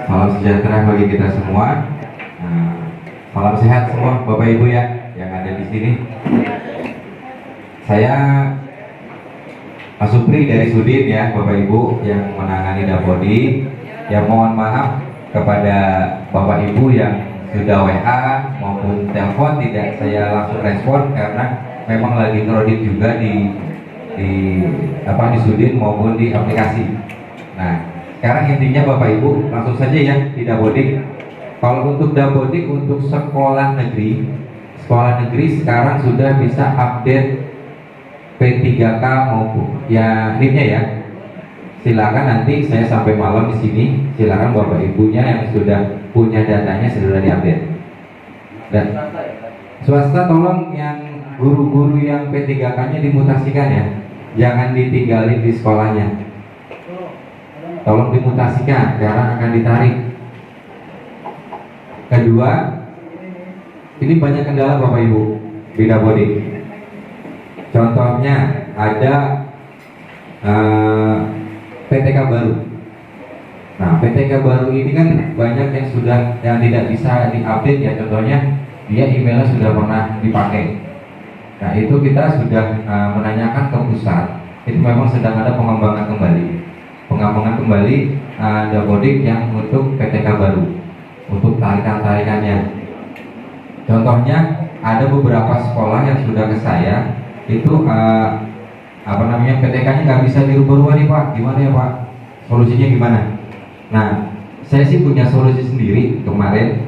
Salam sejahtera bagi kita semua. Salam sehat semua Bapak Ibu ya yang ada di sini. Saya Mas Supri dari Sudin ya Bapak Ibu yang menangani Dapodi. Ya mohon maaf kepada Bapak Ibu yang sudah WA maupun telepon tidak saya langsung respon karena memang lagi ngerodit juga di Sudin maupun di aplikasi. Nah, sekarang intinya Bapak Ibu langsung saja ya di Dapodik. Kalau untuk Dapodik untuk sekolah negeri sekarang sudah bisa update P3K maupun ya NIP-nya ya. Silakan nanti saya sampai malam di sini. Silakan Bapak Ibunya yang sudah punya datanya sudah diupdate. Dan swasta tolong yang guru-guru yang P3K-nya dimutasikan ya. Jangan ditinggalin di sekolahnya. Tolong dimutasikan karena akan ditarik. Kedua, ini banyak kendala Bapak Ibu di Dapodik. Contohnya ada PTK baru. Nah, PTK baru ini kan banyak yang tidak bisa diupdate ya. Contohnya dia emailnya sudah pernah dipakai. Nah, itu kita sudah menanyakan ke pusat. Itu memang sedang ada pengembangan kembali Dapodik yang untuk PTK baru, untuk tarikannya. Contohnya ada beberapa sekolah yang sudah ke saya itu PTK-nya nggak bisa dirubah-rubah nih Pak, gimana ya Pak? Solusinya gimana? Nah, saya sih punya solusi sendiri kemarin,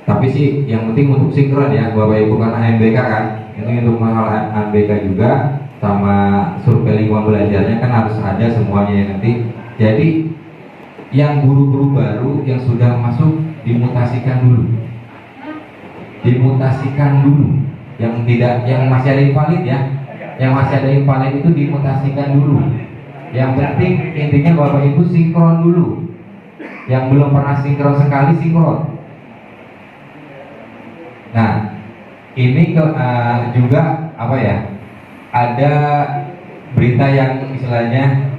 tapi sih yang penting untuk sinkron ya Bapak Ibu karena NBK kan, ini untuk masalah NBK juga sama survei lingkungan belajarnya kan harus ada semuanya ya nanti. Jadi yang guru-guru baru yang sudah masuk dimutasikan dulu, yang masih ada invalid ya. Yang masih ada invalid itu dimutasikan dulu. Yang penting intinya Bapak Ibu sinkron dulu. Yang belum pernah sinkron sekali sinkron. Nah, ini juga ada berita yang istilahnya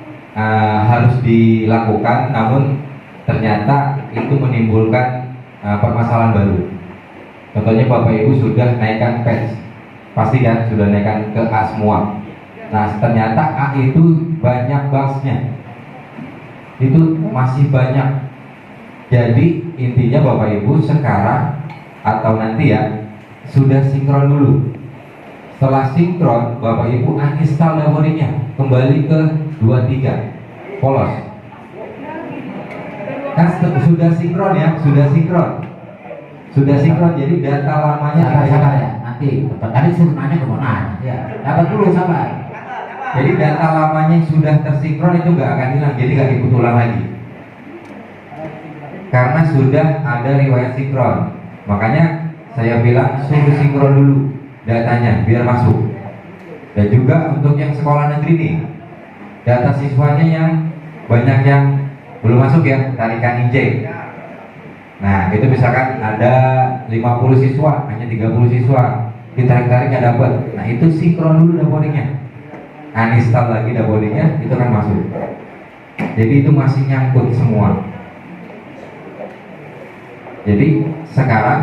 harus dilakukan, namun ternyata itu menimbulkan permasalahan baru. Contohnya Bapak Ibu sudah naikkan PES, pasti kan sudah naikkan ke A semua. Nah, ternyata A itu banyak bugs-nya, itu masih banyak. Jadi intinya Bapak Ibu sekarang atau nanti ya sudah sinkron dulu. Setelah sinkron Bapak Ibu uninstall Dapodiknya, kembali ke 23 polos. Kan sudah sinkron ya, sudah sinkron. Jadi data lamanya sabar ya. Nanti tadi suruh nanya kemana ya, dapat dulu sabar. Jadi data lamanya yang sudah tersinkron itu nggak akan hilang, jadi nggak ikut ulang lagi karena sudah ada riwayat sinkron. Makanya saya bilang suruh sinkron dulu datanya biar masuk. Dan juga untuk yang sekolah negeri nih, data siswanya yang banyak yang belum masuk ya, tarikan injek. Nah, itu misalkan ada 50 siswa, hanya 30 siswa ditarik-tarik nggak dapat. Nah, itu sinkron dulu Dapodiknya, uninstall lagi Dapodiknya, itu kan masuk. Jadi itu masih nyangkut semua. Jadi sekarang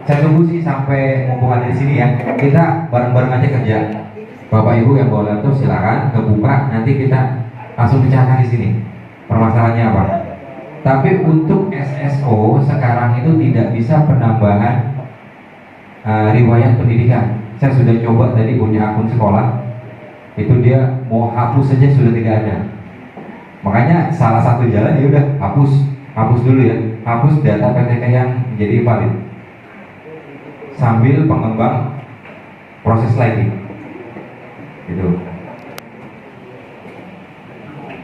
saya tunggu sih sampai mumpung ada di sini ya, kita bareng-bareng aja kerja. Bapak Ibu yang bawa laptop silakan kebuka, nanti kita langsung bicarakan di sini permasalahannya apa. Tapi untuk SSO sekarang itu tidak bisa penambahan riwayat pendidikan. Saya sudah coba tadi punya akun sekolah, itu dia mau hapus saja sudah tidak ada. Makanya salah satu jalan ya udah hapus dulu ya, hapus data PTK yang menjadi invalid sambil pengembang proses lagi gitu.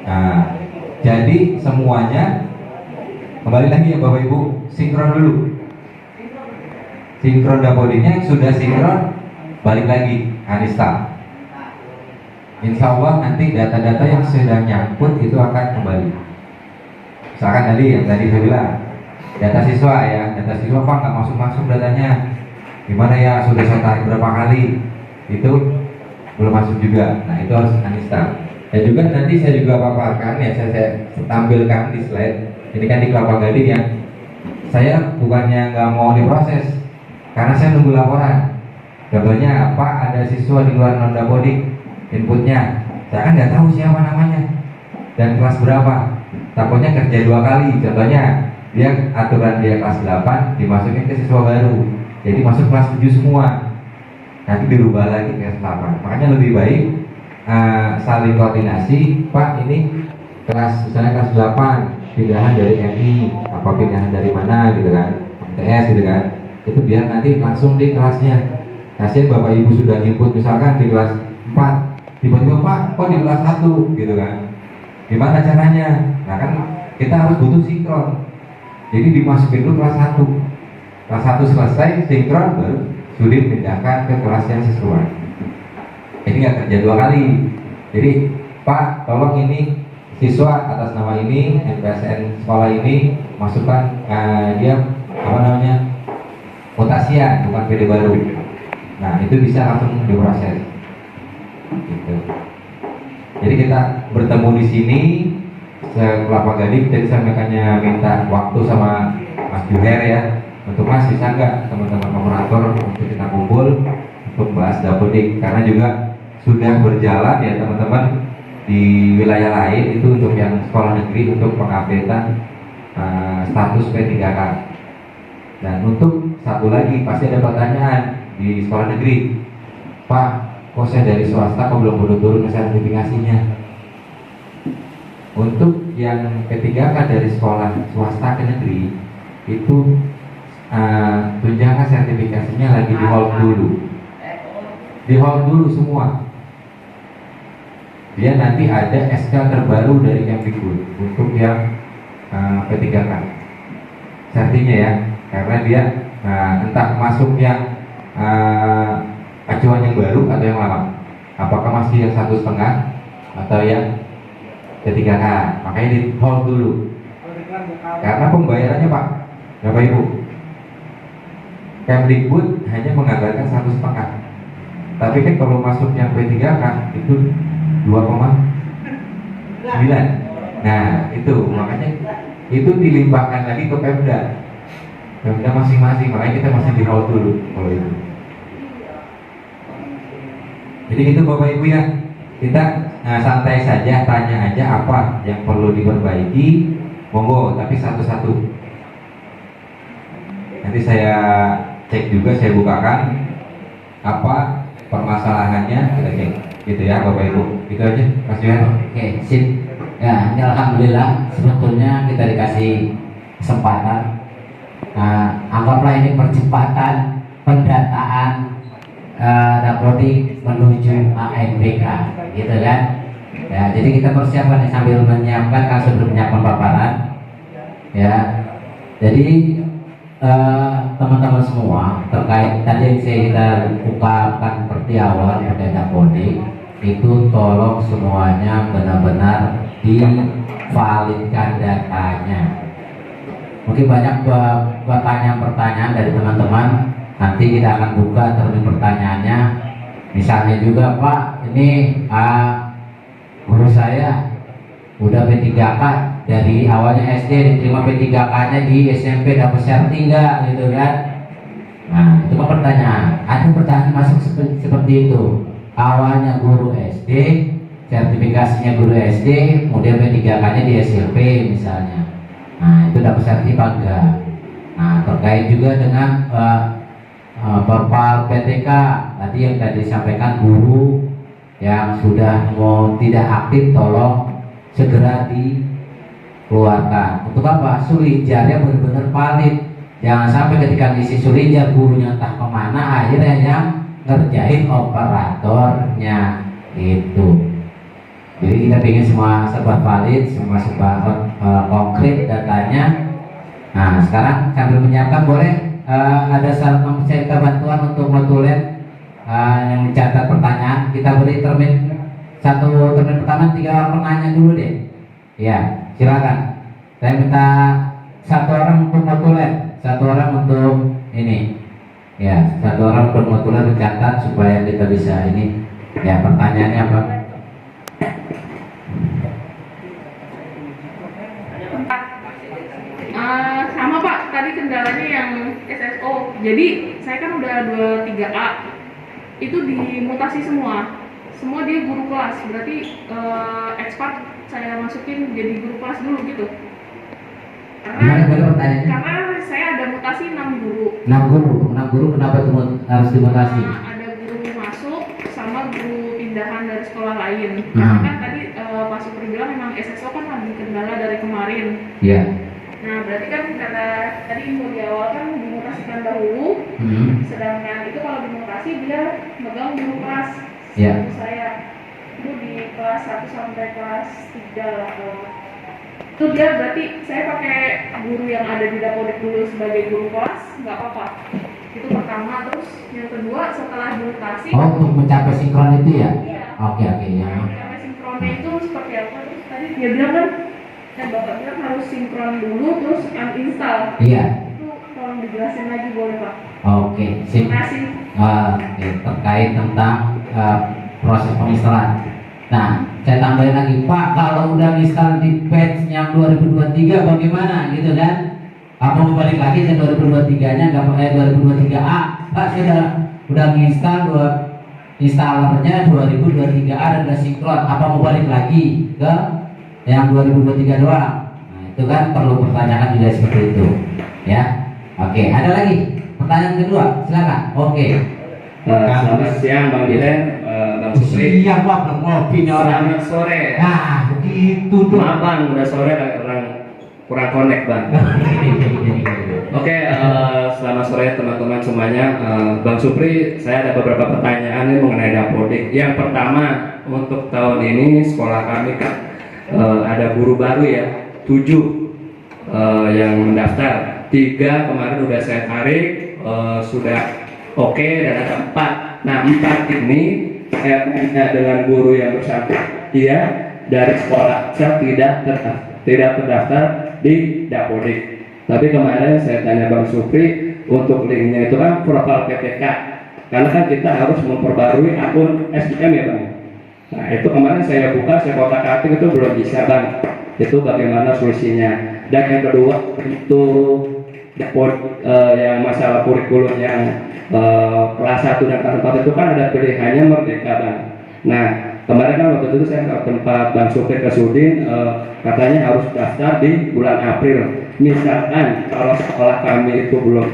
Nah, jadi semuanya kembali lagi ya Bapak Ibu, sinkron dulu. Sinkron Dapodiknya sudah sinkron, balik lagi uninstall. Insya Allah nanti data-data yang sudah nyangkut itu akan kembali. Misalkan tadi yang tadi saya bilang data siswa ya, data siswa Pak nggak masuk datanya, gimana ya, sudah saya tarik berapa kali, itu belum masuk juga. Nah, itu harus uninstall. Dan juga nanti saya juga paparkan ya, saya tampilkan di slide. Ini kan di Kelapa Gading ya. Saya bukannya nggak mau diproses, karena saya nunggu laporan. Contohnya apa? Ada siswa di luar non dapodik, inputnya saya kan nggak tahu siapa namanya dan kelas berapa. Takutnya kerja 2 kali. Contohnya dia aturan dia kelas 8 dimasukin ke siswa baru, jadi masuk kelas 7 semua, nanti dirubah lagi ke kelas 8. Makanya lebih baik saling koordinasi. Pak, ini kelas misalnya kelas 8 pindahan dari MI, apa pindahan dari mana gitu kan, MTS gitu kan, itu biar nanti langsung di kelasnya. Kasihan bapak ibu sudah input misalkan di kelas 4, tiba-tiba Pak kok di kelas 1 gitu kan, gimana caranya? Nah kan kita harus butuh sinkron, jadi dimasukin dulu kelas 1, kelas 1 selesai sinkron, baru sudah pindahkan ke kelas yang sesuai. Ini nggak kerja 2 kali. Jadi Pak tolong ini siswa atas nama ini, MPSN sekolah ini masukkan dia apa namanya, mutasian bukan PD baru. Nah itu bisa langsung diproses gitu. Jadi kita bertemu di sini Kelapa Gading. Jadi saya makanya minta waktu sama Mas Juher ya, untuk Mas bisa nggak teman-teman operator untuk kita kumpul untuk bahas dapodik, karena juga sudah berjalan ya teman-teman di wilayah lain itu untuk yang sekolah negeri untuk pengupdatean status P3K. Dan untuk satu lagi pasti ada pertanyaan di sekolah negeri, Pak kok saya dari swasta kok belum turun ke sertifikasinya. Untuk yang P3K dari sekolah swasta ke negeri itu tunjangan sertifikasinya lagi di hold dulu, semua. Dia nanti ada SK terbaru dari Kemdikbud untuk yang P3K sertinya ya, karena dia entah masuk yang acuan yang baru atau yang lama, apakah masih yang 1,5 atau yang P3K, makanya di hold dulu karena pembayarannya Pak Bapak Ibu, Kemdikbud hanya menganggarkan 1,5, tapi kan kalau masuk yang P3K itu 2,9. Nah itu makanya itu dilimpahkan lagi ke Pemda masing-masing, makanya kita masih di hold dulu kalau itu. Jadi itu Bapak Ibu ya, kita santai saja, tanya aja apa yang perlu diperbaiki, monggo, tapi satu-satu. Nanti saya cek juga, saya bukakan apa permasalahannya, kita cek gitu ya Bapak Ibu. Itu aja Mas Johan. Oke, sip. Ya, ini alhamdulillah sebetulnya kita dikasih kesempatan. Anggaplah ini percepatan pendataan dapodik menuju ANBK, gitu kan? Ya, jadi kita persiapkan nih, sambil menyiapkan, kan sudah menyiapkan paparan. Ya, jadi teman-teman semua terkait tadi yang kita ungkapkan seperti awal pada dapodik itu, tolong semuanya benar-benar divalidkan datanya. Mungkin banyak pertanyaan-pertanyaan dari teman-teman. Nanti kita akan buka termin pertanyaannya. Misalnya juga, Pak, ini guru saya udah P3K dari awalnya SD, diterima P3K-nya di SMP, dapat serti nggak, gitu kan? Nah, itu kan pertanyaan. Ada pertanyaan masuk seperti itu. Awalnya guru SD, sertifikasinya guru SD, kemudian P3K-nya di SMP misalnya. Nah, itu dapat serti apa enggak? Nah, terkait juga dengan Perpal PTK tadi yang tadi disampaikan, guru yang sudah mau tidak aktif tolong segera dikeluarkan. Untuk apa? Sulinjarnya benar-benar valid. Jangan sampai ketika ngisi sulinjar gurunya entah kemana, akhirnya yang ngerjain operatornya itu. Jadi kita ingin semua serba valid, semua serba konkret datanya. Nah, sekarang sambil menyiapkan, boleh ada saran mencerita bantuan untuk notulen yang mencatat pertanyaan. Kita beri termin pertama 3 orang penanya dulu deh. Ya, silakan. Saya minta 1 orang untuk notulen, 1 orang untuk ini. Ya, 1 orang untuk notulen mencatat supaya kita bisa ini. Ya, pertanyaannya apa? kendalanya yang SSO. Jadi saya kan udah 23A, itu dimutasi semua dia guru kelas. Berarti expert saya masukin jadi guru kelas dulu gitu. Karena saya ada mutasi 6 guru. 6 guru kenapa tuh harus dimutasi? Ada guru masuk sama guru pindahan dari sekolah lain. Karena kan tadi Pak Supri bilang memang SSO kan lagi kendala dari kemarin. Iya. Nah berarti kan kata tadi info di awal kan dimutasikan dahulu. Sedangkan itu kalau dimutasi dia megang guru kelas. Iya. Saya itu di kelas 1 sampai kelas 3 lah. Itu dia berarti saya pakai guru yang ada di Dapodik dulu sebagai guru kelas, nggak apa-apa. Itu pertama. Terus yang kedua setelah dimutasi. Oh, untuk mencapai sinkron itu ya? Iya. Oke ya. Mencapai sinkronnya itu seperti apa? Terus tadi dia bilang kan, Bapak bilang harus sinkron dulu terus uninstall. Iya. Itu tolong dijelasin lagi boleh Pak? Oke, sip. Terima kasih. Oke, terkait tentang proses penginstalan. Nah, saya tambahin lagi, Pak, kalau udah install di patch yang 2023 bagaimana gitu kan? Apa mau balik lagi ke 2023-nya nggak pakai 2023A? Pak, saya udah nginstal installernya 2023A dan udah sinkron. Apa mau balik lagi ke yang 2023 doang? Nah, itu kan perlu pertanyaan juga seperti itu, ya. Oke, ada lagi pertanyaan kedua, silakan. Oke. Selamat siang Bang Diren, Bang Supri. Siang Pak, belum ngopi nih orang. Selamat sore. Nah, begitu tuh. Maaf Bang, udah sore orang kurang connect Bang. Oke, selamat sore teman-teman semuanya. Bang Supri, saya ada beberapa pertanyaan nih mengenai Dapodik. Yang pertama, untuk tahun ini sekolah kami kan ada guru baru ya, 7 yang mendaftar. 3 kemarin udah saya tarik, sudah oke, dan ada 4. Nah 4 ini saya tanya dengan guru yang bersangkutan, dia dari sekolah saya tidak terdaftar di Dapodik. Tapi kemarin saya tanya Bang Supri untuk linknya itu kan profil PTK, karena kan kita harus memperbarui akun SDM ya Bang. Nah itu kemarin saya buka, saya kotak-katik itu belum bisa Bang. Itu bagaimana solusinya? Dan yang kedua itu yang masalah kurikulum yang kelas 1 dan kelas 4 itu kan ada pilihannya merdeka Bang. Nah kemarin kan waktu itu saya ke tempat Bang Supri ke Sudin, katanya harus daftar di bulan April. Misalkan kalau sekolah kami itu belum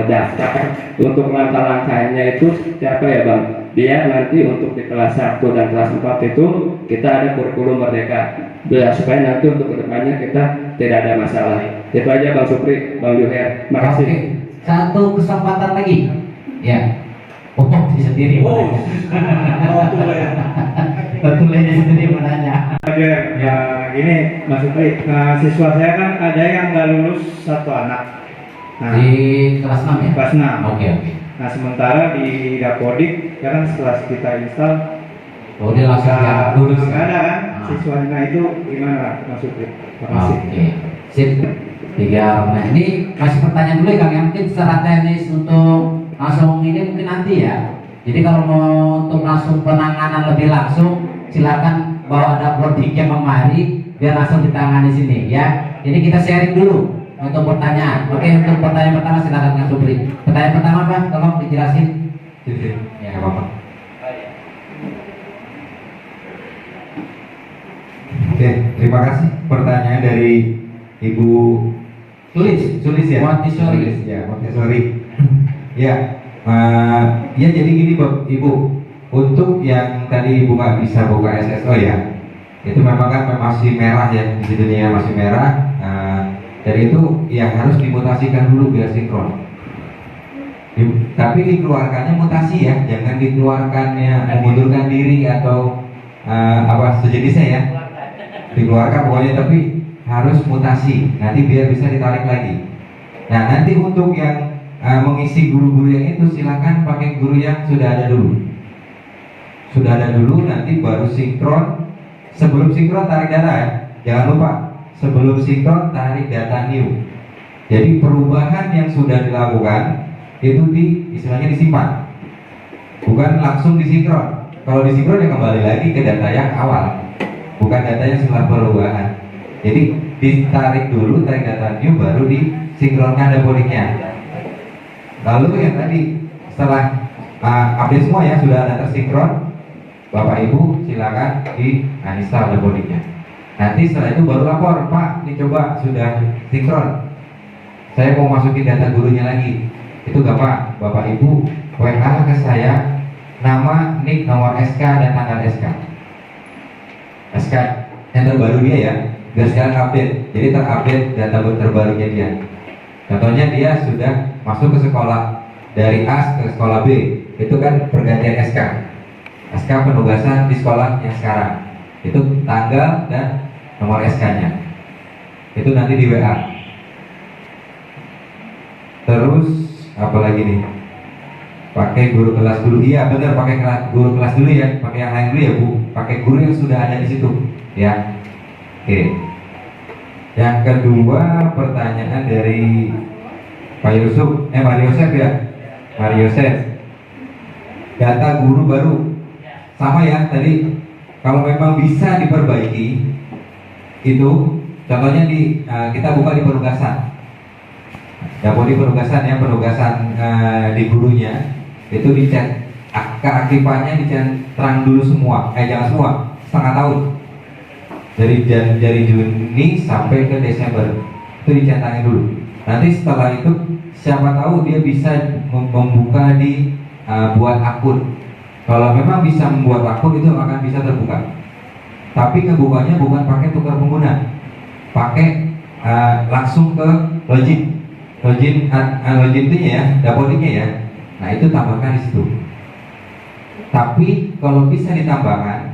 daftar, untuk langkah-langkahnya itu siapa ya Bang? Dia nanti untuk di kelas 1 dan kelas 4 itu kita ada kurikulum merdeka, ya, supaya nanti untuk kedepannya kita tidak ada masalah. Itu aja Bang Supri, Bang Juher. Makasih. Oke. Satu kesempatan lagi. Ya. Oh, dia sendiri mau nanya. Betul dia sendiri mau nanya. Oke, ya ini Mas Supri, siswa saya kan ada yang nggak lulus 1 anak. Nah, Di kelas 6 ya? kelas 6. Oke. Nah, sementara di Dapodik, ya kan setelah kita install, Oh, dia langsung ya lulus. nggak ada kan Ah. siswanya. Itu gimana Mas Supri? Terima kasih. Oke. Sip. 3 orang. Nah, ini masih pertanyaan dulu ya Kang, yang mungkin secara teknis untuk langsung ini mungkin nanti ya. Jadi kalau mau untuk langsung penanganan lebih langsung, silakan bawa Dapodik yang kemari biar langsung ditangani di sini ya. Ini kita sharing dulu untuk pertanyaan. Oke, untuk pertanyaan pertama silakan Kang Supri. Pertanyaan pertama Pak, tolong dijelasin. Ya, nggak apa-apa. Oke, terima kasih. Pertanyaan dari Ibu Sulis ya. Montessori. Ya, Montessori. Ya, ya jadi gini Ibu, untuk yang tadi Ibu nggak bisa buka SSO ya, itu memang kan masih merah ya, di dunia masih merah. Dari itu ya harus dimutasikan dulu biar sinkron. Tapi dikeluarkannya mutasi ya, jangan dikeluarkannya mengundurkan diri atau apa sejenisnya ya. Dikeluarkan pokoknya, tapi harus mutasi. Nanti biar bisa ditarik lagi. Nah nanti untuk yang mengisi guru-guru yang itu silakan pakai guru yang sudah ada dulu. Sudah ada dulu, nanti baru sinkron. Sebelum sinkron tarik data ya, jangan lupa. Sebelum sinkron tarik data new. Jadi perubahan yang sudah dilakukan itu istilahnya disimpan, bukan langsung disinkron. Kalau disinkron ya kembali lagi ke data yang awal, bukan data yang setelah perubahan. Jadi ditarik dulu, tarik data new, baru disinkronkan dapodiknya. Lalu yang tadi setelah update semua ya, sudah ada tersinkron, Bapak Ibu silakan di uninstall dapodiknya. Nanti setelah itu baru lapor, Pak, ini coba sudah sinkron, saya mau masukin data gurunya lagi. Itu gampang, Bapak Ibu WA ke saya, nama, nik, nomor SK dan tanggal SK. SK yang terbaru dia ya, biar sekarang update. Jadi terupdate data terbarunya dia. Contohnya dia sudah masuk ke sekolah dari A ke sekolah B, itu kan pergantian SK. SK penugasan di sekolah yang sekarang. Itu tanggal dan nomor SK-nya. Itu nanti di WA. Terus apa lagi nih? Pakai guru kelas dulu. Iya benar, pakai guru kelas dulu ya. Pakai yang lain dulu ya Bu. Pakai guru yang sudah ada di situ ya. Oke. Yang kedua pertanyaan dari Pak Yusuf, Mario Yosef ya. Mario Yosef. Data guru baru sama ya tadi. Kalau memang bisa diperbaiki, itu contohnya kita buka di penugasan. Dapur di penugasan ya, penugasan di gurunya itu dicek keaktifannya, dicentang dulu semua, jangan semua, setengah tahun dari Juni sampai ke Desember itu dicentangin dulu. Nanti setelah itu siapa tahu dia bisa membuka buat akun. Kalau memang bisa membuat akun itu akan bisa terbuka. Tapi kebukanya bukan pakai tukar pengguna, pakai langsung ke login itu ya, dapodiknya ya. Nah itu tambahkan di situ. Tapi kalau bisa ditambahkan,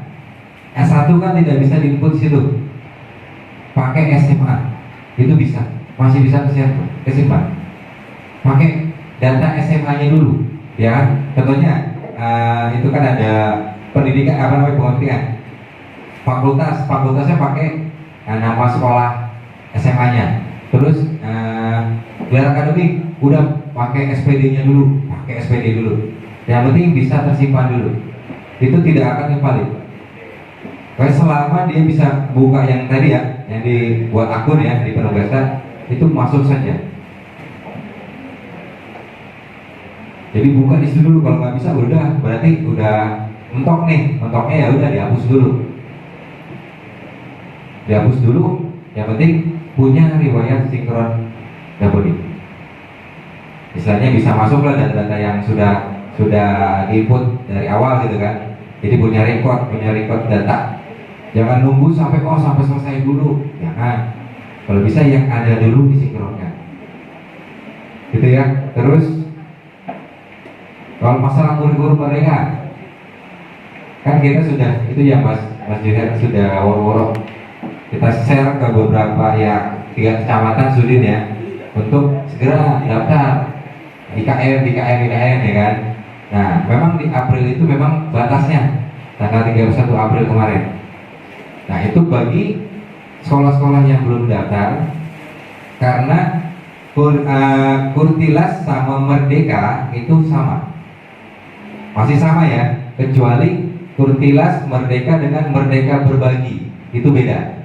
S1 kan tidak bisa diinput di situ. Pakai SMA itu bisa, masih bisa kesimpan. Pakai data SMA-nya dulu, ya kan? Contohnya itu kan ada pendidikan pendidikan. Fakultasnya pakai nama sekolah SMA-nya. Terus gelar akademik udah pakai SPD-nya dulu, Yang penting bisa tersimpan dulu. Itu tidak akan invalid. Selama dia bisa buka yang tadi ya, yang dibuat akun ya di penugasan, itu masuk saja. Jadi buka di situ dulu, kalau nggak bisa udah berarti udah mentok nih, mentoknya ya udah dihapus dulu. Yang penting punya riwayat sinkron dapodik. Istilahnya bisa masuk lah data-data yang sudah diinput dari awal gitu kan. Jadi punya record data. Jangan nunggu sampai selesai dulu. Jangan. Kalau bisa yang ada dulu disinkronkan. Gitu ya. Terus kalau masalah kurikulum mereka, kan kita sudah itu ya Mas Julian sudah woro-woro kita share ke beberapa 3 kecamatan Sudin ya untuk segera daftar IKM ya kan. Nah memang di April itu memang batasnya tanggal 31 April kemarin. Nah itu bagi sekolah-sekolah yang belum daftar, karena Kurtilas sama Merdeka itu masih sama ya, kecuali Kurtilas Merdeka dengan Merdeka Berbagi itu beda.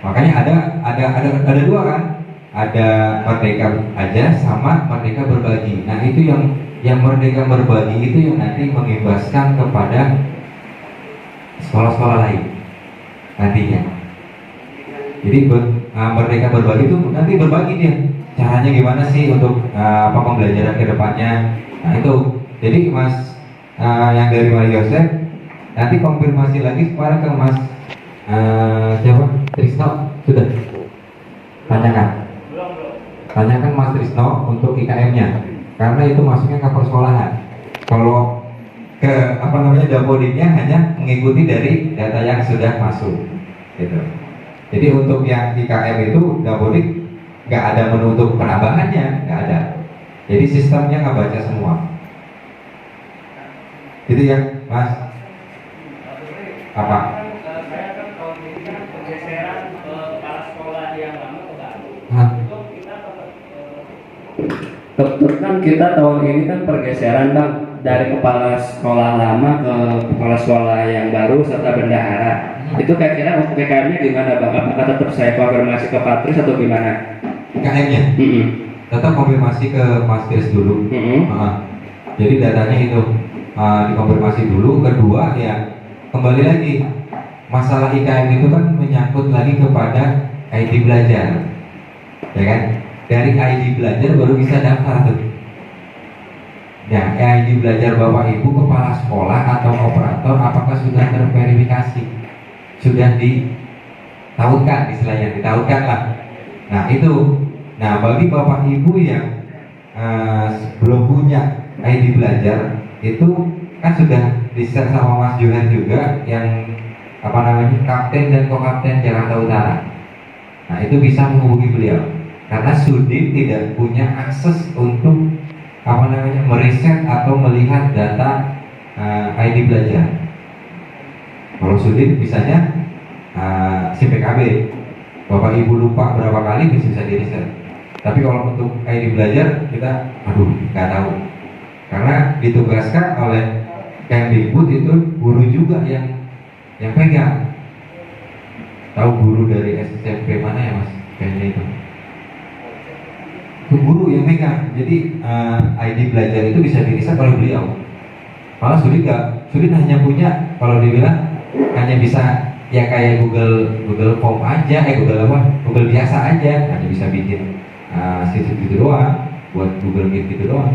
Makanya ada dua kan, ada Merdeka aja sama Merdeka Berbagi. Nah itu yang Merdeka Berbagi itu yang nanti mengimbaskan kepada sekolah-sekolah lain nantinya. Jadi Merdeka Berbagi itu nanti berbagi dia caranya gimana sih untuk pembelajaran kedepannya. Nah itu jadi Mas yang dari Mario Yosef nanti konfirmasi lagi kepada ke Mas siapa? Trisno sudah tanyakan Mas Trisno untuk IKM-nya karena itu masuknya ke persekolahan. Kalau ke dapodiknya hanya mengikuti dari data yang sudah masuk gitu. Jadi untuk yang IKM itu dapodik nggak ada menu untuk penambahannya, nggak ada. Jadi sistemnya nggak baca semua. Gitu ya Mas. Apa? Kan kita tahun ini kan pergeseran Bang dari kepala sekolah lama ke kepala sekolah yang baru serta bendahara. Itu kira-kira untuk PKM-nya gimana Bang? Apakah tetap saya konfirmasi ke Patris atau gimana? IKM-nya tetap konfirmasi ke Mas Kris dulu. Jadi datanya itu dikonfirmasi dulu. Kedua ya kembali lagi, masalah IKM itu kan menyangkut lagi kepada ID belajar, ya kan? Dari ID belajar baru bisa daftar tuh. Ya, ID belajar Bapak Ibu kepala sekolah atau operator apakah sudah terverifikasi, sudah ditautkan, istilahnya ditautkan lah. Nah itu, nah bagi Bapak Ibu yang belum punya ID belajar itu kan sudah di-share sama Mas Johan juga yang apa namanya kapten dan kokapten Jakarta Utara. Nah itu bisa menghubungi beliau karena Sudin tidak punya akses untuk apa namanya meriset atau melihat data ID belajar. Kalau Sudin bisanya si PKB, Bapak Ibu lupa berapa kali bisa diriset. Tapi kalau untuk ID belajar kita nggak tahu karena ditugaskan oleh Kemdikbud itu guru juga yang pegang. Tahu guru dari SMP mana ya Mas? Kayaknya itu guru yang megang. Jadi ID belajar itu bisa diriset oleh beliau. Malah Sudin hanya punya, kalau dibilang hanya bisa ya kayak Google Form aja, Google biasa aja, hanya bisa bikin situs gitu doang, buat Google Meet gitu doang.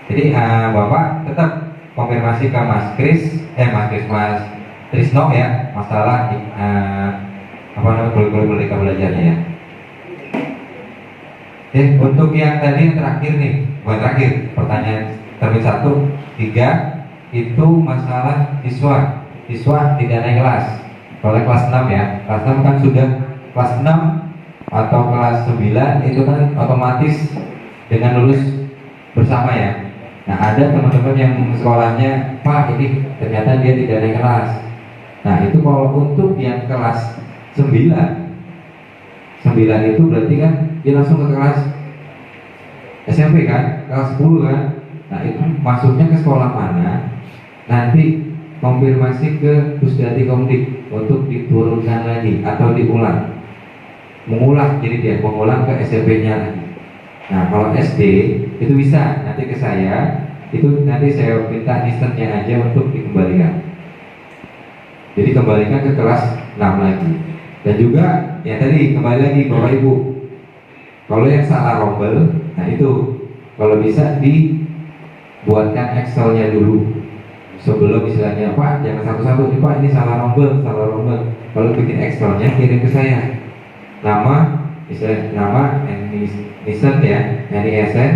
Jadi Bapak tetap konfirmasi ke Mas Trisno ya masalah apa namanya kurikulum Merdeka Belajarnya ya. Untuk yang tadi yang terakhir nih, bukan terakhir, pertanyaan termin 1, 3 itu masalah siswa tidak naik kelas. Kalau kelas 6 ya, kelas 6 kan sudah kelas 6 atau kelas 9 itu kan otomatis dengan lulus bersama ya. Nah ada teman-teman yang sekolahnya Pak ini ternyata dia tidak naik kelas. Nah itu kalau untuk yang kelas 9 itu berarti kan dia langsung ke kelas SMP kan, kelas 10 kan. Nah itu masuknya ke sekolah mana, nanti konfirmasi ke Pusdati Komdik untuk diturunkan lagi atau mengulang, jadi dia mengulang ke SMP-nya lagi. Nah kalau SD itu bisa nanti ke saya, itu nanti saya minta listennya aja untuk dikembalikan. Jadi kembalikan ke kelas 6 lagi. Dan juga ya tadi kembali lagi Bapak Ibu, kalau yang salah rombel, nah itu kalau bisa dibuatkan Excel-nya dulu sebelum istilahnya Pak jangan satu-satu nih Pak ini salah rombel. Kalau bikin Excel-nya kirim ke saya, nama Nisen ya, NISN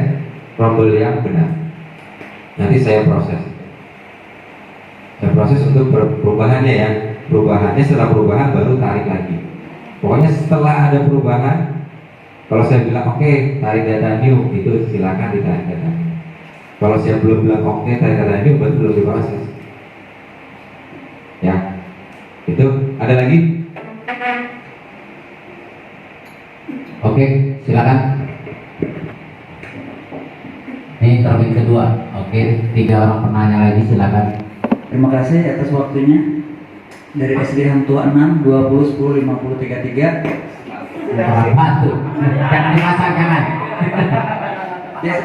rombel yang benar. Nanti saya proses untuk perubahannya ya. Perubahannya setelah perubahan baru tarik lagi. Pokoknya setelah ada perubahan, kalau saya bilang oke, tarik data new, itu silakan ditarik data new. Kalau saya belum bilang oke, tarik data new, berarti belum diproses. Ya, itu ada lagi? Oke, silakan. Ini termin kedua. Oke, 3 orang penanya lagi, silakan. Terima kasih atas waktunya. Dari SD Hang Tua 6 20 10 50 33. Bantu. Jangan dimasak, jangan.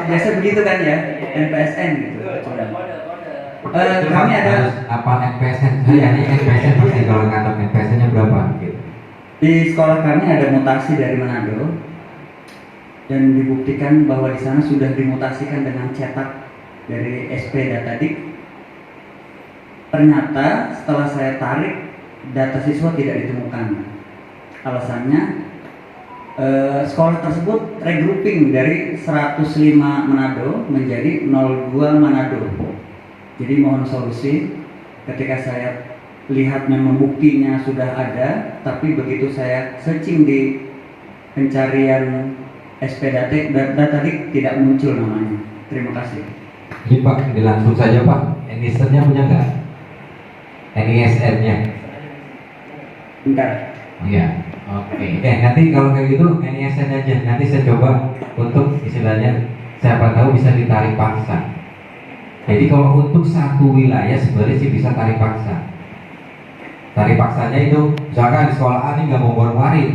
Biasa begitu kan ya, NPSN gitu. Kami ada apa NPSN? Ini NPSN pasti kalau ngantor NPSN-nya berapa? Gitu. di sekolah kami ada mutasi dari Manado dan dibuktikan bahwa di sana sudah dimutasikan dengan cetak dari SP Datadik. Ternyata setelah saya tarik data siswa tidak ditemukan. Alasannya sekolah tersebut regrouping dari 105 Manado menjadi 02 Manado. Jadi mohon solusi. Ketika saya lihat memang buktinya sudah ada, tapi begitu saya searching di pencarian SPDT Datadik tidak muncul namanya. Terima kasih. Jadi Pak, langsung saja Pak, NISN-nya punya nggak? NISN-nya? Bentar. Iya. Oke. Nanti kalau kayak gitu NISN aja. Nanti saya coba untuk istilahnya siapa tahu bisa ditarik paksa. Jadi kalau untuk satu wilayah sebenarnya sih bisa tarik paksa. Tari paksanya itu, misalkan di sekolah A nih nggak mau kemarin,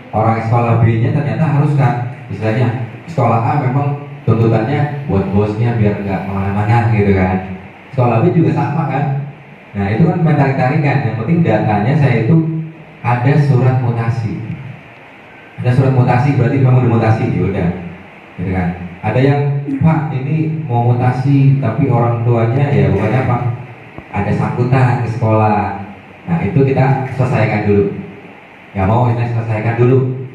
orang sekolah B nya ternyata harus kan, istilahnya sekolah A memang tuntutannya buat bosnya biar nggak kemana-mana gitu kan. Sekolah B juga sama kan. Nah itu kan main tarik-tarikan. Yang penting datanya saya itu ada surat mutasi. Ada surat mutasi berarti memang dimutasi, ya udah, gitu kan. Ada yang Pak ini mau mutasi tapi orang tuanya ya bukannya apa? Ada sangkutan ke sekolah. Nah itu kita selesaikan dulu. Ya mau kita selesaikan dulu.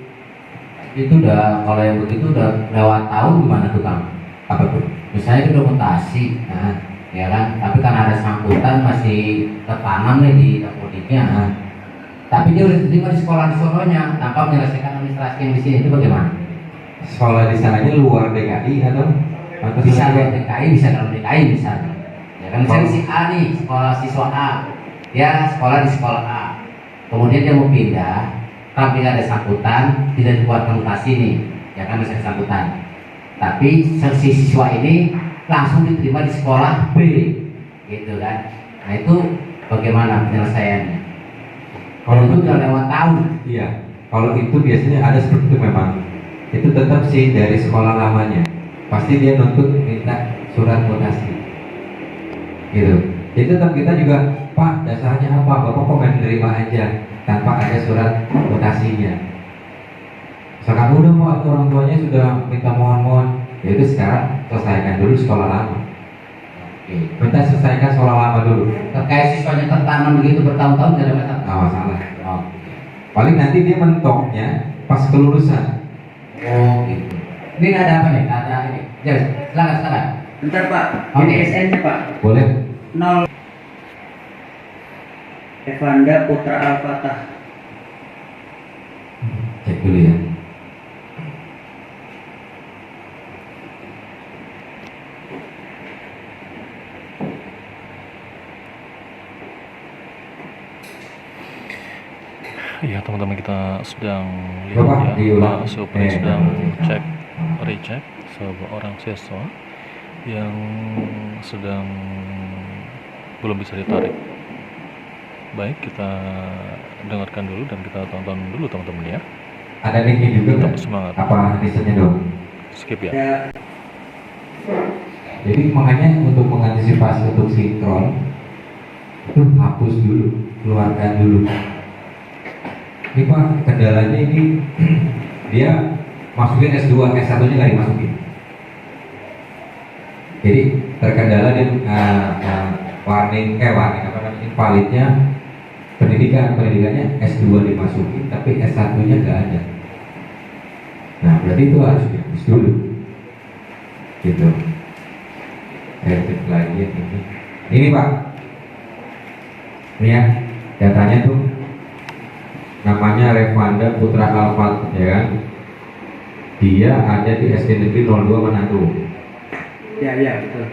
Itu udah, kalau yang begitu udah lewat tahun gimana tuh Kang? Apa tuh? Misalnya itu udah mutasi, nah, ya kan? Tapi kan ada sangkutan masih tertanam nih di dapodiknya. Nah, tapi dia udah diterima di sekolah di sononya tanpa menyelesaikan administrasi yang di sini, itu bagaimana? Sekolah di sananya luar DKI atau Bisa luar DKI, bisa dalam DKI misalnya. Ya kan misalnya si A nih, sekolah siswa A, dia sekolah di sekolah A. Kemudian dia mau pindah, tapi ada sangkutan, tidak dikeluarkan mutasi nih, ya kan masih ada sangkutan. Tapi si siswa ini langsung diterima di sekolah B, gitu kan? Nah itu bagaimana penyelesaiannya? Kalau itu udah lewat tahun. Iya, kalau itu biasanya ada seperti itu memang. Itu tetap sih dari sekolah lamanya. Pasti dia nuntut minta surat mutasi. Gitu. Jadi tetap kita juga, Pak, dasarnya apa? Bapak kok main nerima aja tanpa ada surat mutasinya. Misalkan udah Pak, itu orang tuanya sudah minta mohon-mohon, ya itu sekarang selesaikan dulu sekolah lama. Minta selesaikan sekolah lama dulu. Terkait siswanya tertanam begitu bertahun-tahun tidak ada masalah. Nggak masalah. Paling nanti dia mentoknya pas kelulusan. Oh gitu. Ini ada apa nih? Ada ini. Ya, silakan. Bentar Pak, Oke. ini SN-nya Pak. Boleh? 0 Evanda Putra Al-Fatah. Cek dulu ya. Iya teman-teman, kita sedang Bapak, lihat ya, diulang. Pak Supri sedang recheck seorang siswa yang sedang belum bisa ditarik. Baik, kita dengarkan dulu dan kita tonton dulu teman-teman ya. Ada linknya juga Tetap nggak? semangat. Apa listennya doang? Skip ya. Ada Jadi makanya untuk mengantisipasi untuk sinkron itu hapus dulu, keluarkan dulu. Ini Pak, kendalanya ini dia masukin S2, S1 nya nggak dimasukin. Jadi terkendala dia warning apa namanya, invalidnya pendidikannya S2 dimasukin tapi S1 nya nggak ada. Nah berarti itu harus dihapus dulu gitu. Saya cek lagi yang ini Pak, ini ya datanya tuh namanya Revanda Putra Alfat, ya kan? Dia ada di SD Negeri 02 Manado. ya betul.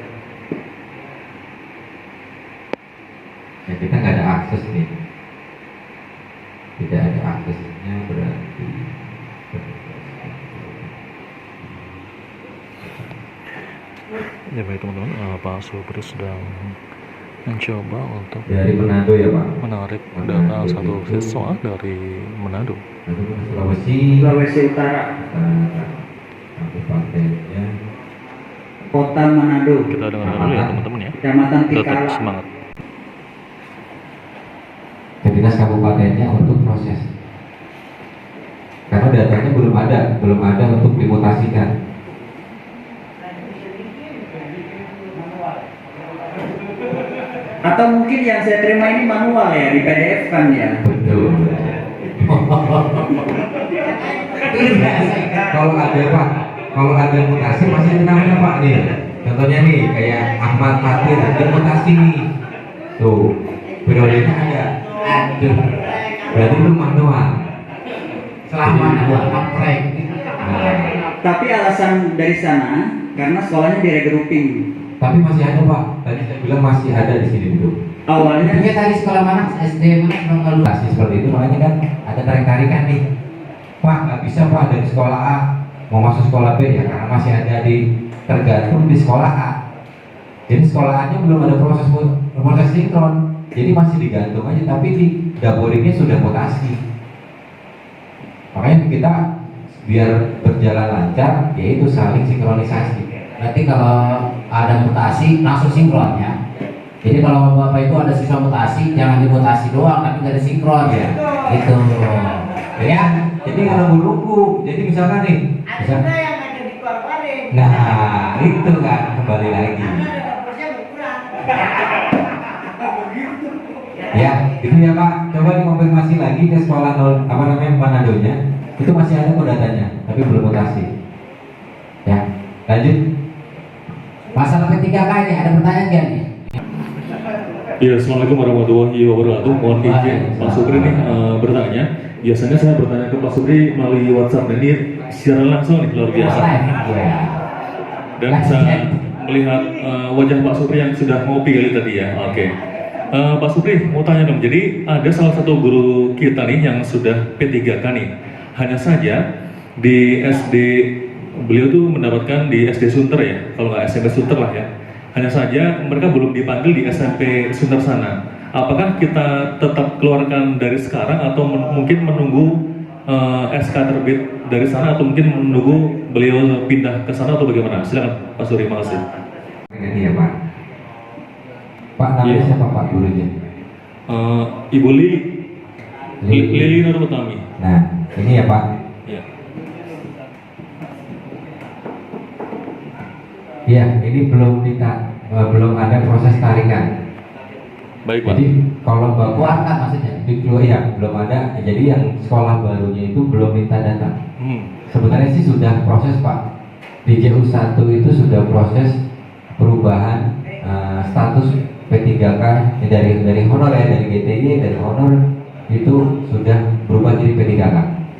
Ya kita nggak ada akses nih, tidak ada aksesnya berarti. Ya baik teman-teman, Pak Supri sedang mencoba untuk Dari Manado ya Pak. menarik data satu siswa dari Manado. Sulawesi Utara, Kabupatennya Kota Manado, Kita dengarkan dulu ya teman-teman ya. Kecamatan Tetap Tikala. semangat. ke dinas kabupatennya untuk proses. Karena datanya belum ada untuk dimutasikan. Atau mungkin yang saya terima ini manual ya, di PDF kan ya. Betul. Kalau ada Pak, kalau ada mutasi masih namanya Pak nih. Contohnya nih kayak Ahmad Fatir ada mutasi nih. Tuh, periodenya ada. Aduh. Berarti itu manual. Selama Jadi, upgrade. Nah, Tapi alasan dari sana karena sekolahnya di regrouping. tapi masih ada Pak. Tadi saya bilang masih ada di sini dulu. Awalnya Dia tadi sekolah mana? SD mana? Belum lalu. Mutasi seperti itu makanya kan ada tarik-tarikan nih. Pak nggak bisa Pak dari sekolah A mau masuk sekolah B ya karena masih ada di tergantung di sekolah A. Jadi sekolah A nya belum ada proses sinkron. jadi masih digantung aja, tapi di dapodiknya sudah mutasi. Makanya kita biar berjalan lancar, yaitu saling sinkronisasi. Berarti kalau ada mutasi langsung sinkron ya. Jadi kalau Bapak itu ada siswa mutasi, jangan dimutasi doang, tapi nggak disinkron ya. Itu. Ya. Jadi nggak nunggu-nunggu. Jadi misalkan nih, Ada juga yang ada di keluarga. nah itu kan kembali lagi. Karena ada dapurnya berkurang. Ya, itu ya Pak. Coba dikonfirmasi lagi ke sekolah Manadonya. Itu masih ada kok datanya, tapi belum mutasi. Ya, lanjut. Masalah P3K ini ada pertanyaan nggak nih? Ya, Assalamualaikum warahmatullahi wabarakatuh. Mohon izin Pak Supri nih bertanya. Biasanya saya bertanya ke Pak Supri melalui WhatsApp, dan ini secara langsung nih luar biasa. Ya. Dan saya melihat wajah Pak Supri yang sudah ngopi kali tadi ya. Oke. Pak Supri mau tanya dong. Jadi ada salah satu guru kita nih yang sudah P3K nih. Hanya saja di SD beliau tuh mendapatkan di SD Sunter ya, kalau nggak SMP Sunter lah ya. Hanya saja mereka belum dipanggil di SMP Sunter sana. Apakah kita tetap keluarkan dari sekarang atau mungkin menunggu SK terbit dari sana, atau mungkin menunggu beliau pindah ke sana, atau bagaimana? Silakan Pak Suri, makasih. Ini ya Pak. Pak namanya Iya. siapa Pak gurunya? Ibu Lili Nur Utami. Nah, ini ya Pak. Ya. Iya, ini belum ada proses tarikan. Baik Pak. Jadi kalau Bapak Keluarkan maksudnya. ya belum ada. Jadi yang sekolah barunya itu belum minta data. Sebenarnya sih sudah proses Pak. Di JU1 itu sudah proses perubahan status P3K dari honor ya, dari GTY, dari honor itu sudah berubah jadi P3K.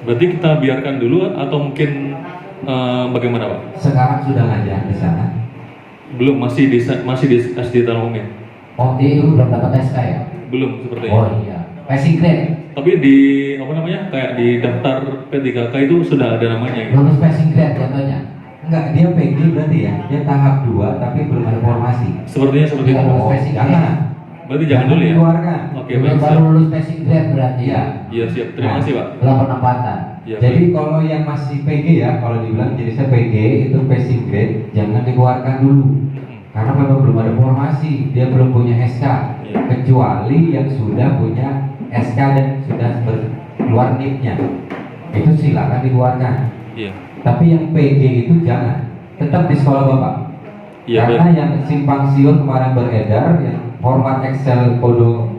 Berarti kita biarkan dulu atau mungkin bagaimana Pak? Sekarang sudah ngajar di sana. Belum, masih di SD Tanah Umum. Oh, dia itu belum dapat SK ya? Belum sepertinya. Oh iya. Passing grade. Tapi di apa namanya, kayak di daftar P3K itu sudah ada namanya gitu. Lulus passing grade contohnya. Enggak, dia PG berarti ya. Dia tahap 2 tapi belum ada formasi. Sepertinya seperti itu. Lulus passing grade. Jangan. Berarti jangan dulu ya. Dikeluarkan. Oke, Yang baik. baru Siap. lulus passing grade berarti ya. Iya siap. Terima kasih Pak. Belum penempatan. Iya. Jadi baik. kalau yang masih PG ya, kalau dibilang jadi saya PG itu passing grade, jangan dikeluarkan dulu. Karena memang belum ada formasi, dia belum punya SK. Iya. Kecuali yang sudah punya SK dan sudah keluar NIP-nya, itu silakan dikeluarkan. Iya. Tapi yang PG itu jangan, tetap di sekolah Bapak. Iya, Karena baik. yang simpang siur kemarin beredar, yang format Excel kode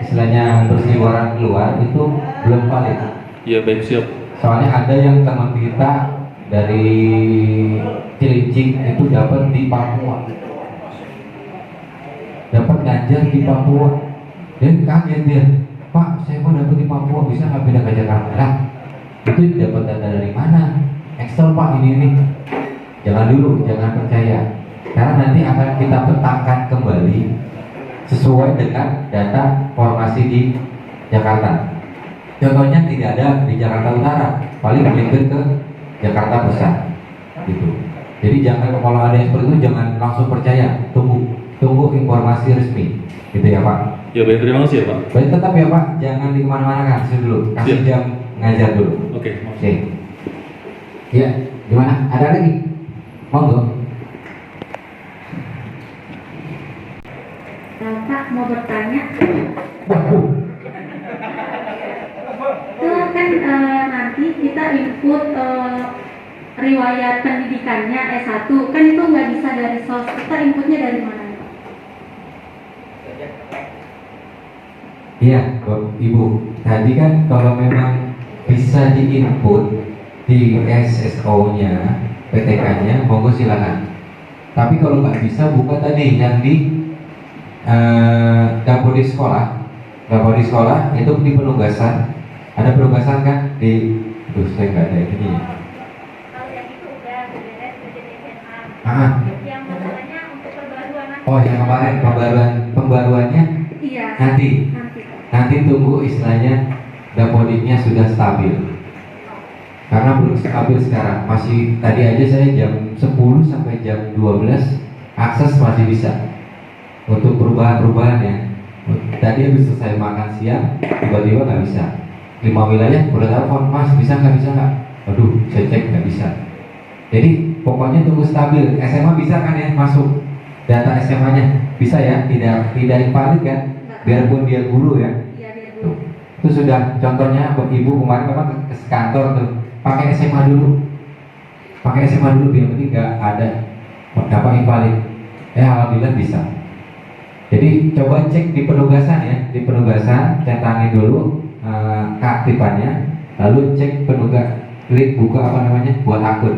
istilahnya berseliweran keluar itu belum valid. Iya baik, siap. Soalnya ada yang teman kita dari Cilincing itu dapat di Papua, dapat ngajar di Papua, dan kaget dia, Pak, saya mau dapat di Papua, bisa nggak pindah ke Jakarta? Lah, itu dapat data dari mana? Excel Pak, ini. Jangan dulu, jangan percaya, karena nanti akan kita petakan kembali sesuai dengan data formasi di Jakarta. Contohnya tidak ada di Jakarta Utara, paling melipir ke Jakarta Pusat, gitu. Jadi jangan, kalau ada yang seperti itu jangan langsung percaya, tunggu informasi resmi, gitu ya Pak. Ya baik, terima kasih ya Pak. Baik, tetap ya Pak, jangan di kemana-mana, kasih dulu, kasih Siap. jam ngajar dulu. Oke. Oke. Iya. Gimana? Ada lagi? Monggo. Pak mau bertanya, Waduh, itu kan nanti kita input riwayat pendidikannya S1, kan itu nggak bisa dari SOS, kita inputnya dari mana? Pak? iya Ibu, tadi kan kalau memang bisa diinput di SSO-nya, PTK-nya, monggo silakan. Tapi kalau nggak bisa, buka tadi yang di Dapodik sekolah. Dapodik sekolah itu di penugasan, ada penugasan kan di, saya nggak ada ini. Kalau yang itu udah beres kerja SMA. Ah, Yang masalahnya untuk perbaruan nanti. oh yang kemarin pembaruannya Iya. nanti Nanti. tunggu istilahnya Dapodiknya sudah stabil. Karena belum stabil sekarang, masih tadi aja saya jam 10 sampai jam 12 akses masih bisa untuk perubahan-perubahan ya. Tadi habis selesai makan siang, tiba-tiba nggak bisa. 5 wilayah udah telepon, Mas bisa nggak? Waduh, saya cek nggak bisa. Jadi pokoknya tunggu stabil. SMA bisa kan ya masuk data SMA-nya? Bisa ya, tidak invalid kan? Biarpun dia guru ya. Iya, biar Tuh. dulu. Itu sudah contohnya buat ibu kemarin memang ke kantor tuh pakai SMA dulu, biar penting nggak ada apa invalid. Alhamdulillah bisa. Jadi coba cek di penugasan ya, di penugasan centangin dulu keaktifannya, lalu cek klik buka buat akun.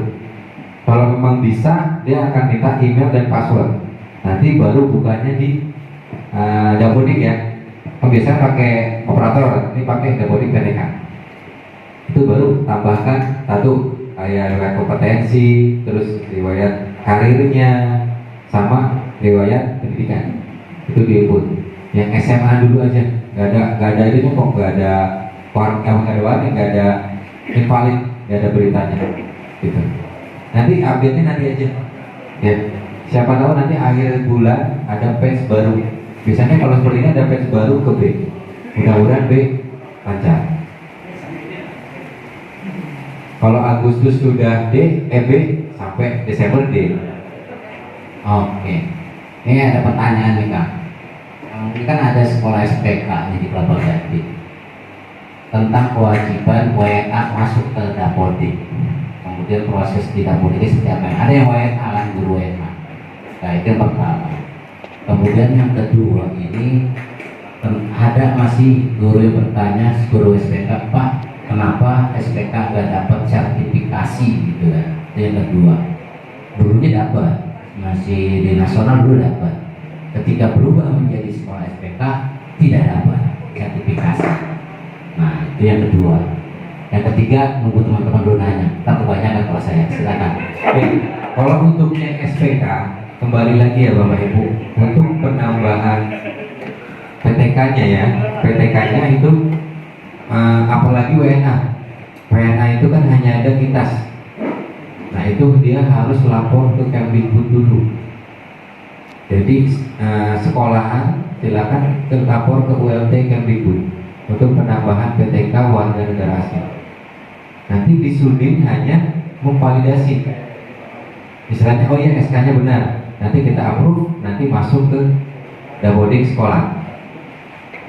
Kalau memang bisa, dia akan minta email dan password. Nanti baru bukanya di Dapodik ya. Biasanya pakai operator, ini pakai Dapodik PTK. Itu baru tambahkan satu kayak riwayat kompetensi, terus riwayat karirnya, sama riwayat pendidikan. Itu diinput. Yang SMA dulu aja, nggak ada itu kok, nggak ada warning, nggak ada invalid, nggak ada beritanya. Gitu. Nanti update-nya nanti aja. Ya, siapa tahu nanti akhir bulan ada batch baru. Biasanya kalau seperti ini ada batch baru ke B. Mudah-mudahan B lancar. Kalau Agustus sudah D, B sampai Desember D. Oke. Ini ada pertanyaan nih Kak. Ini kan ada sekolah SPK di Kelapa Gading tentang kewajiban WNA masuk ke Dapodik. Kemudian proses di Dapodik ini setiap yang ada yang WNA kan guru WNA. Nah itu yang pertama. Kemudian yang kedua ini ada masih guru yang bertanya, guru SPK, Pak, kenapa SPK nggak dapat sertifikasi gitu kan? Itu yang kedua. Dulunya dapat, masih di nasional dulu dapat. Ketika berubah menjadi sekolah SPK tidak dapat sertifikasi. Nah itu yang kedua. Yang ketiga nunggu teman-teman dulu nanya. Tak kebanyakan kalau saya. Silakan. Oke, kalau untuknya SPK kembali lagi ya Bapak Ibu, untuk penambahan PTK-nya ya, PTK-nya itu apalagi WNA itu kan hanya ada kitas. Nah itu dia harus lapor ke Kemdikbud dulu. Jadi sekolahan silakan lapor ke ULT Kemdikbud untuk penambahan PTK warga negara asing. Nanti di Sudin hanya memvalidasi. Istilahnya oh ya SK-nya benar. Nanti kita approve, nanti masuk ke Dapodik sekolah.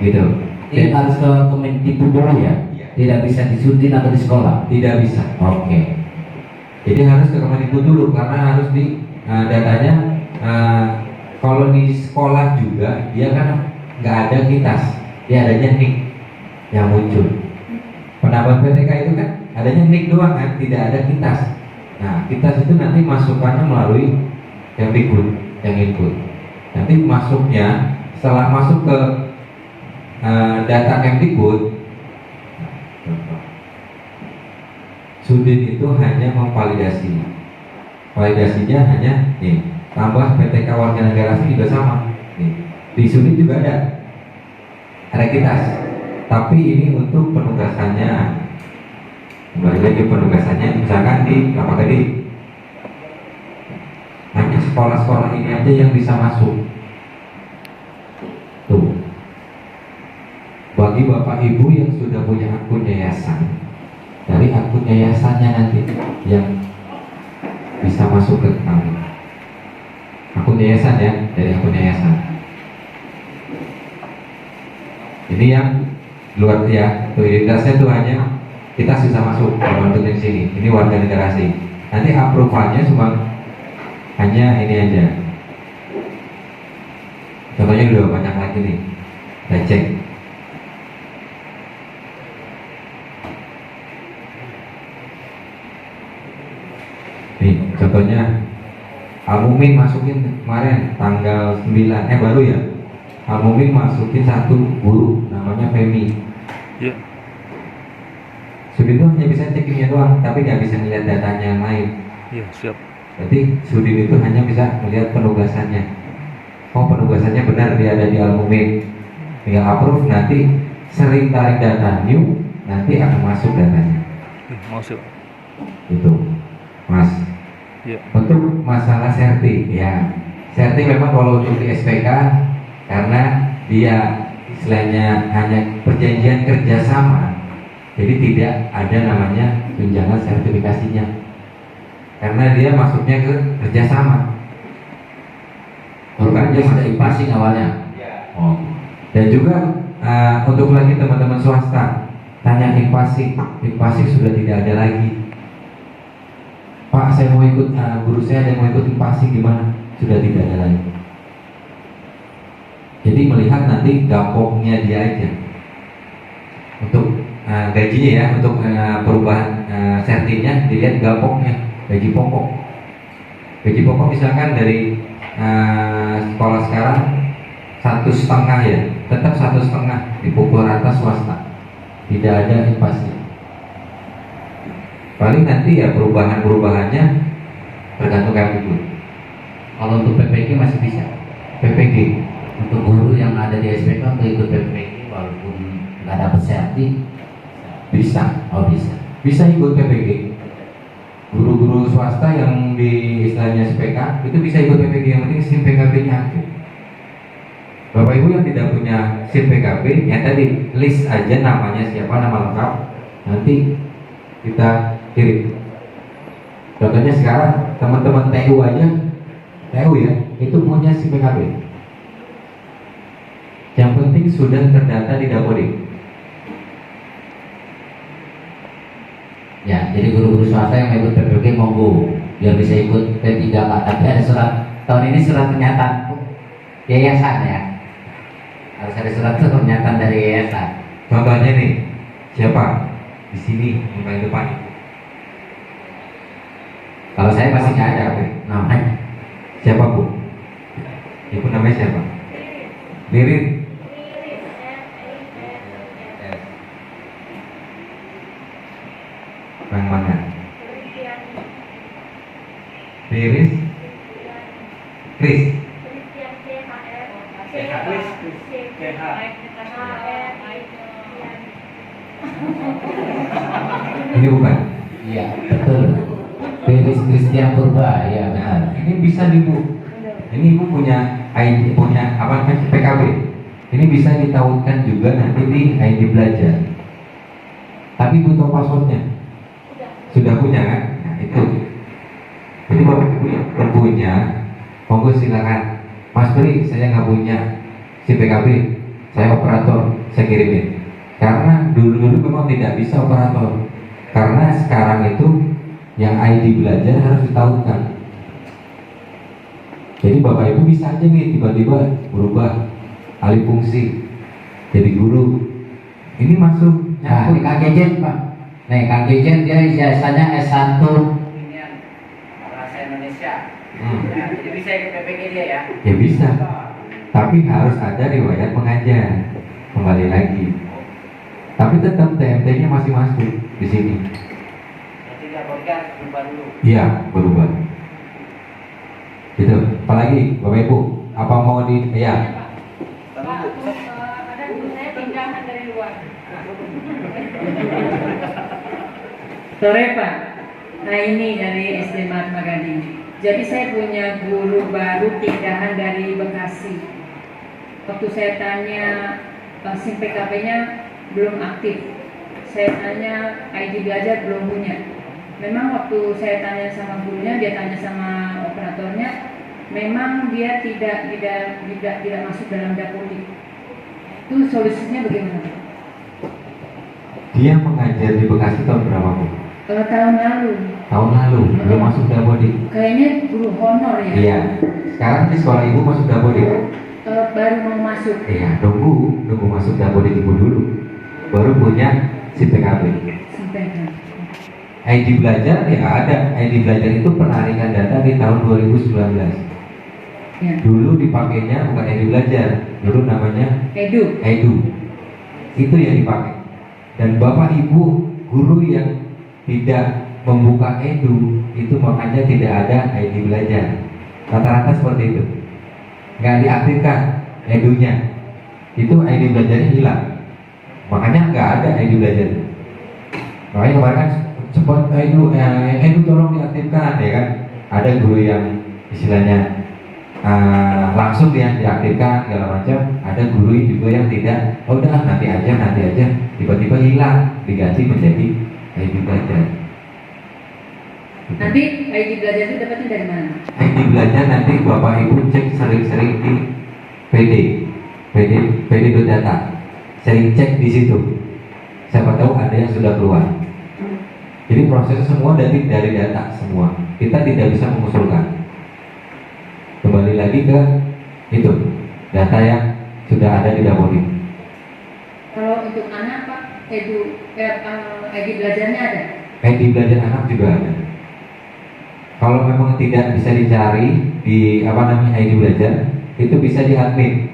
Gitu. Ini harus ke Kemdikbud dulu ya? Tidak bisa di Sudin atau di sekolah? Tidak bisa. Oke. Jadi harus ke Kemdikbud dulu karena harus di datanya kalau di sekolah juga dia kan nggak ada kitas, dia adanya NIK yang muncul. Penambahan PTK itu kan adanya NIK doang kan, tidak ada kitas. Nah kitas itu nanti masukannya melalui Kemdikbud yang input. Nanti masuknya setelah masuk ke data Kemdikbud, Sudin itu hanya memvalidasi. Validasinya hanya nih, tambah PTK warga negara asing juga sama. Nih, di Sudin juga ada kitas. Tapi ini untuk penugasannya. Kembali lagi penugasannya misalkan di Kelapa Gading. Hanya sekolah-sekolah ini aja yang bisa masuk. Tuh. Bagi Bapak Ibu yang sudah punya akun yayasan, dari akun yayasannya nanti yang bisa masuk ke kami. Akun yayasan ya, dari akun yayasan. Ini yang luar ya, tuh identitasnya tuh hanya kita bisa masuk kalau untuk di sini. Ini warga negara asing. Nanti approvalnya cuma hanya ini aja. Contohnya udah banyak lagi nih. Kita cek. Nih, contohnya Al-Mumin masukin kemarin tanggal 9, baru ya. Al-Mumin masukin satu guru namanya Femi. Iya. Sudin itu hanya bisa cekingnya doang, tapi nggak bisa melihat datanya yang lain. Iya, siap. Berarti Sudin itu hanya bisa melihat penugasannya. Oh penugasannya benar dia ada di Al-Mumin. Tinggal approve, nanti sering tarik data new, nanti akan masuk datanya. Mau siap. Itu, Mas. Iya. Untuk masalah serti, ya serti memang kalau untuk di SPK karena dia istilahnya hanya perjanjian kerjasama, jadi tidak ada namanya tunjangan sertifikasinya, karena dia masuknya ke kerjasama. Bukan dia sudah passing awalnya. Oh. Dan juga untuk lagi teman-teman swasta, tanya invasi sudah tidak ada lagi. Pak, saya mau ikut, guru saya ada yang mau ikut invasi gimana? Sudah tidak ada lagi. Jadi melihat nanti gapoknya dia aja untuk gajinya ya, untuk perubahan sertinya dilihat gapoknya, gaji pokok. Gaji pokok misalkan dari sekolah sekarang 1,5 ya, tetap 1,5 dipukul rata swasta, tidak ada invasi. Paling nanti ya perubahannya tergantung Kemdikbud. Kalau untuk PPG masih bisa. PPG Untuk guru yang ada di SPK untuk ikut PPG walaupun nggak dapat serti bisa, oh bisa. bisa ikut PPG. Guru-guru swasta yang di istilahnya SPK itu bisa ikut PPG, yang penting SIM PKB-nya aktif. Bapak Ibu yang tidak punya SIM PKB, ya tadi list aja namanya siapa, nama lengkap, nanti kita kirim. Contohnya sekarang teman-teman TU aja, TU ya, itu punya SIM PKB. Yang penting sudah terdata di Dapodik. Ya, jadi guru-guru swasta yang mau ikut PPG monggo biar bisa ikut P3 Pak. Tapi ada surat tahun ini surat pernyataan yayasan ya. Harus ada surat pernyataan dari yayasan. Contohnya nih, siapa? Di sini, yang paling depan. Kalau saya pasti nggak ada namanya. Siapa Bu? Ibu namanya siapa? Lirin. Yang mana? Liris? Kris? Ini bukan? Iya, betul. Beris Christian Purba, ya benar. Ini bisa nih Bu. Ini Ibu punya ID, punya apa namanya PKB. Ini bisa ditautkan juga nanti di ID belajar. Tapi butuh passwordnya. Sudah punya kan? Nah itu. Jadi Bapak Ibu yang punya, monggo silakan. Mas Pri, saya nggak punya si PKB, saya operator, saya kirimin. Karena dulu memang tidak bisa operator. Karena sekarang itu yang ID belajar harus ditautkan. Jadi Bapak Ibu bisa aja nih tiba-tiba berubah alih fungsi jadi guru. Ini masuk. Nah, ini Kang Jejen Pak. Nih Kang Jejen dia ijazahnya S1 bahasa Indonesia. Ya, jadi bisa ikut PPG dia ya? Ya bisa. Tapi harus ada riwayat pengajar. Kembali lagi. Tapi tetap TMT-nya masih masuk di sini. Jadi dilaporkan berubah dulu. Iya, berubah. Gitu. Apalagi Bapak Ibu, apa mau di ya? Pak, ada guru saya pindahan dari luar. Sore Pak, nah ini dari SD Mahatma Gandhi. Jadi saya punya guru baru pindahan dari Bekasi. Waktu saya tanya SIM PKB-nya belum aktif. Saya tanya ID belajar belum punya. Memang waktu saya tanya sama gurunya, dia tanya sama operatornya, memang dia tidak masuk dalam Dapodik. Itu solusinya bagaimana? Dia mengajar di Bekasi tahun berapa Bu? Tahun lalu. Tahun lalu, belum masuk Dapodik. Kayaknya guru honor ya. Iya. Sekarang di sekolah Ibu masuk Dapodik. Baru mau masuk. Iya, nunggu masuk Dapodik Ibu dulu. Baru punya si PKB. Sampaikan. ID belajar ya ada. ID belajar itu penarikan data di tahun 2019. Ya. Dulu dipakainya bukan ID belajar, dulu namanya Edu. Itu yang dipakai. Dan Bapak Ibu guru yang tidak membuka Edu itu makanya tidak ada ID belajar. Rata-rata seperti itu. Nggak diaktifkan Edunya. Itu ID belajarnya hilang. Makanya nggak ada ID belajar. Makanya kemarin kan cepat Edu tolong diaktifkan ya kan. Ada guru yang istilahnya langsung yang diaktifkan segala macam. Ada guru juga yang tidak, oh udah nanti aja, tiba-tiba hilang, diganti menjadi ID belajar. Nanti ID belajar itu dapatnya dari mana? ID belajar nanti Bapak Ibu cek sering-sering di PD data, sering cek di situ. Siapa tahu ada yang sudah keluar. Jadi prosesnya semua dari data semua. Kita tidak bisa mengusulkan. Kembali lagi ke itu data yang sudah ada di Dapodik. Kalau untuk anak Pak, ID belajarnya ada? ID belajar anak juga ada. Kalau memang tidak bisa dicari di ID belajar, itu bisa di admin.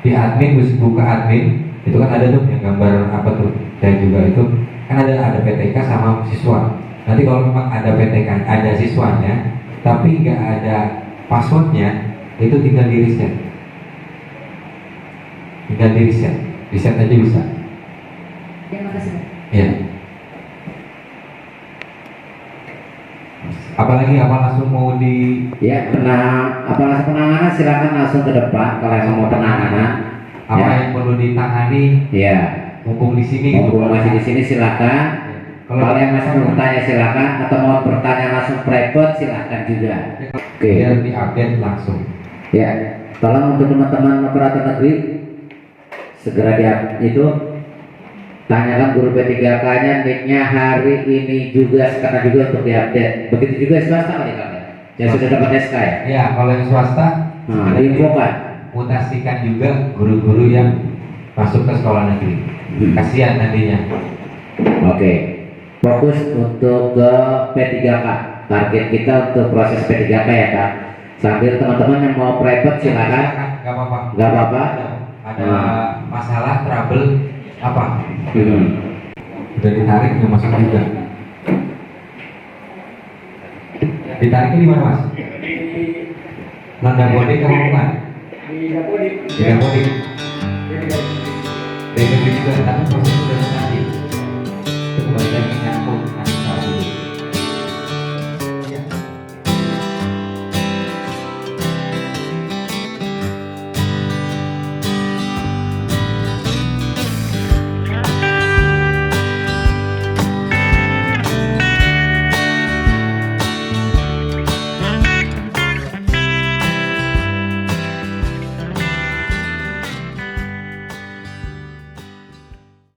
Di admin, buka admin, itu kan ada tuh yang gambar apa tuh? Saya juga itu kan ada PTK sama siswa. Nanti kalau memang ada PTK, ada siswanya, tapi nggak ada passwordnya, itu tinggal di reset. Reset aja bisa. Terima kasih. Iya. Apalagi apa langsung mau di Ya, langsung penanganan silakan langsung ke depan kalau yang mau penanganan. apa Ya. yang perlu ditangani? Ya, Mumpung di sini gitu. mumpung masih di sini silakan. Kalau yang masih mau bertanya silakan, atau mau bertanya langsung private silakan juga. Oke. Biar diupdate langsung. Ya, tolong untuk teman-teman operator negeri segera itu tanyakan guru P3K-nya nicknya hari ini juga sekarang juga untuk diupdate. Begitu juga swasta kali kamu yang sudah dapat SK ya. Ya, kalau yang swasta Diinfokan. mutasikan juga guru-guru yang masuk ke sekolah negeri. Kasihan nantinya. Oke. Fokus untuk ke P3K. Target kita untuk proses P3K ya Kak. Sambil teman-teman yang mau private silakan. Gak apa-apa. Gak apa-apa. Ada masalah trouble apa? Hmm. Udah ditarik nggak masuk juga. Ditariknya di mana Mas? Nanda Bodik apa bukan? Di Dapodik. Dari juga tapi proses sudah nanti. Itu kembali lagi